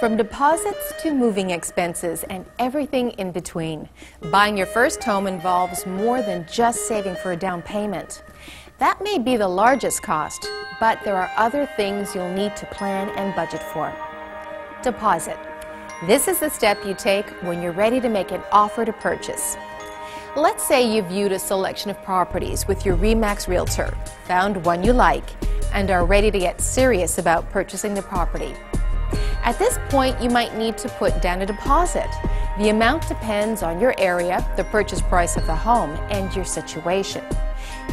From deposits to moving expenses and everything in between, buying your first home involves more than just saving for a down payment. That may be the largest cost, but there are other things you'll need to plan and budget for. Deposit. This is the step you take when you're ready to make an offer to purchase. Let's say you viewed a selection of properties with your RE/MAX realtor, found one you like, and are ready to get serious about purchasing the property. At this point, you might need to put down a deposit. The amount depends on your area, the purchase price of the home, and your situation.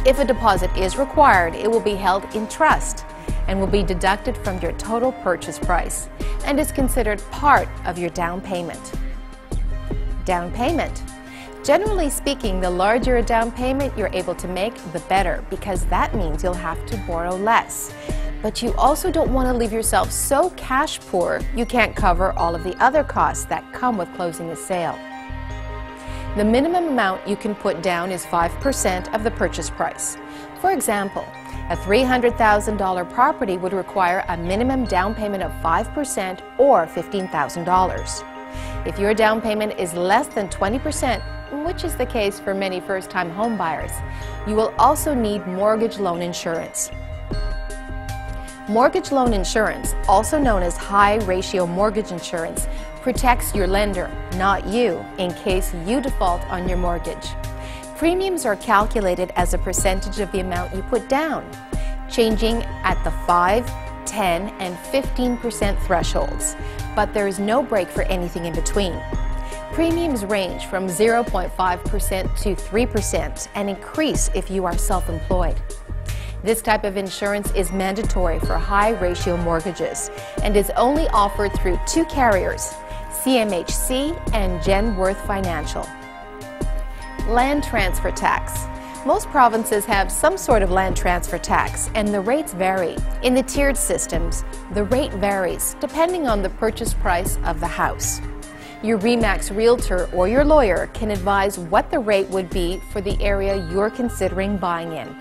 If a deposit is required, it will be held in trust and will be deducted from your total purchase price and is considered part of your down payment. Down payment. Generally speaking, the larger a down payment you're able to make, the better, because that means you'll have to borrow less. But you also don't want to leave yourself so cash poor you can't cover all of the other costs that come with closing a sale. The minimum amount you can put down is 5% of the purchase price. For example, a $300,000 property would require a minimum down payment of 5% or $15,000. If your down payment is less than 20%, which is the case for many first-time home buyers, you will also need mortgage loan insurance. Mortgage loan insurance, also known as high-ratio mortgage insurance, protects your lender, not you, in case you default on your mortgage. Premiums are calculated as a percentage of the amount you put down, changing at the 5, 10, and 15% thresholds, but there is no break for anything in between. Premiums range from 0.5% to 3% and increase if you are self-employed. This type of insurance is mandatory for high-ratio mortgages and is only offered through two carriers, CMHC and Genworth Financial. Land transfer tax. Most provinces have some sort of land transfer tax, and the rates vary. In the tiered systems, the rate varies depending on the purchase price of the house. Your RE/MAX realtor or your lawyer can advise what the rate would be for the area you're considering buying in.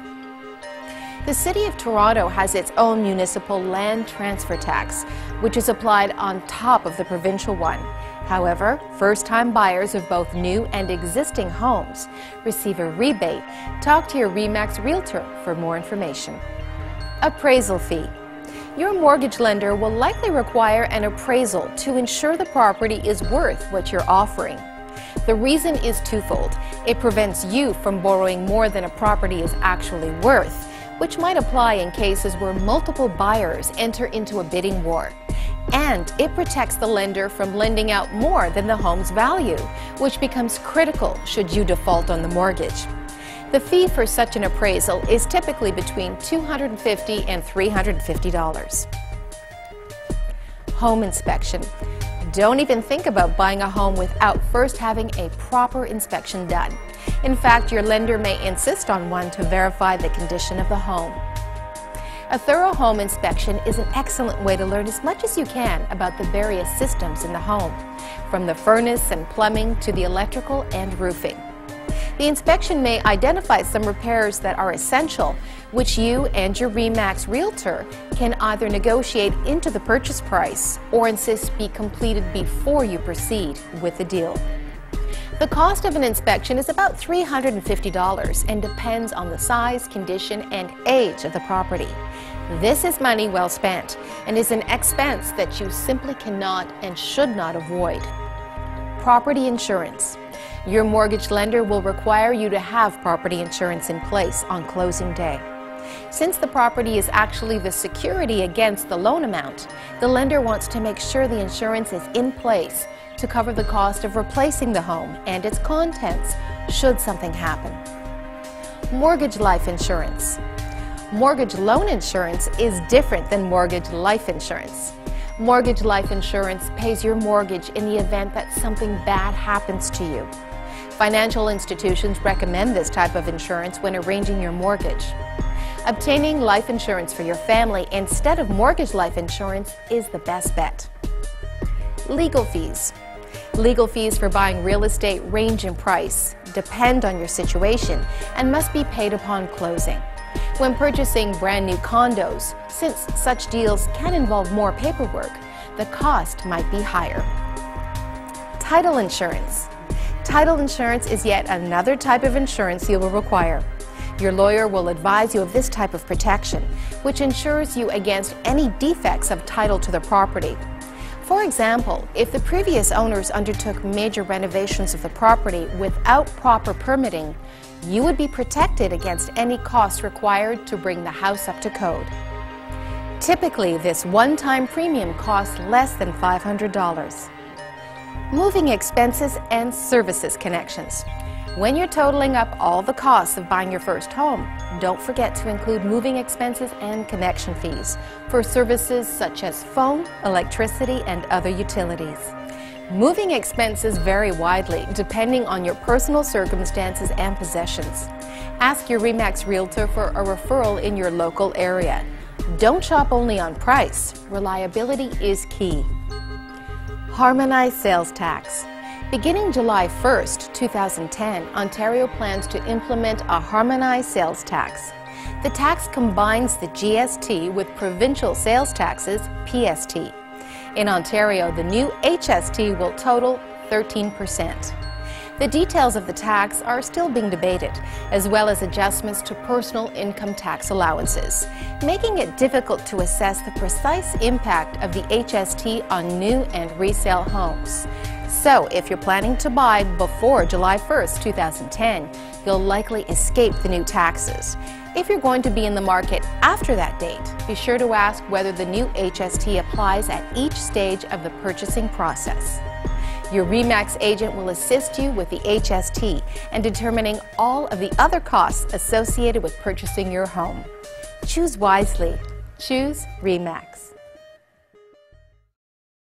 The City of Toronto has its own municipal land transfer tax, which is applied on top of the provincial one. However, first-time buyers of both new and existing homes receive a rebate. Talk to your RE/MAX realtor for more information. Appraisal fee. Your mortgage lender will likely require an appraisal to ensure the property is worth what you're offering. The reason is twofold. It prevents you from borrowing more than a property is actually worth, which might apply in cases where multiple buyers enter into a bidding war. And it protects the lender from lending out more than the home's value, which becomes critical should you default on the mortgage. The fee for such an appraisal is typically between $250 and $350. Home inspection. Don't even think about buying a home without first having a proper inspection done. In fact, your lender may insist on one to verify the condition of the home. A thorough home inspection is an excellent way to learn as much as you can about the various systems in the home, from the furnace and plumbing to the electrical and roofing. The inspection may identify some repairs that are essential, which you and your RE/MAX realtor can either negotiate into the purchase price or insist be completed before you proceed with the deal. The cost of an inspection is about $350 and depends on the size, condition, and age of the property. This is money well spent and is an expense that you simply cannot and should not avoid. Property insurance. Your mortgage lender will require you to have property insurance in place on closing day. Since the property is actually the security against the loan amount, the lender wants to make sure the insurance is in place to cover the cost of replacing the home and its contents should something happen. Mortgage life insurance. Mortgage loan insurance is different than mortgage life insurance. Mortgage life insurance pays your mortgage in the event that something bad happens to you. Financial institutions recommend this type of insurance when arranging your mortgage. Obtaining life insurance for your family instead of mortgage life insurance is the best bet. Legal fees. Legal fees for buying real estate range in price, depend on your situation, and must be paid upon closing. When purchasing brand new condos, since such deals can involve more paperwork, the cost might be higher. Title insurance. Title insurance is yet another type of insurance you will require. Your lawyer will advise you of this type of protection, which insures you against any defects of title to the property. For example, if the previous owners undertook major renovations of the property without proper permitting, you would be protected against any costs required to bring the house up to code. Typically, this one-time premium costs less than $500. Moving expenses and services connections. When you're totaling up all the costs of buying your first home, don't forget to include moving expenses and connection fees for services such as phone, electricity, and other utilities. Moving expenses vary widely depending on your personal circumstances and possessions. Ask your RE/MAX Realtor for a referral in your local area. Don't shop only on price. Reliability is key. Harmonized sales tax. Beginning July 1st, 2010, Ontario plans to implement a harmonized sales tax. The tax combines the GST with provincial sales taxes, PST. In Ontario, the new HST will total 13%. The details of the tax are still being debated, as well as adjustments to personal income tax allowances, making it difficult to assess the precise impact of the HST on new and resale homes. So, if you're planning to buy before July 1st, 2010, you'll likely escape the new taxes. If you're going to be in the market after that date, be sure to ask whether the new HST applies at each stage of the purchasing process. Your RE/MAX agent will assist you with the HST and determining all of the other costs associated with purchasing your home. Choose wisely. Choose RE/MAX.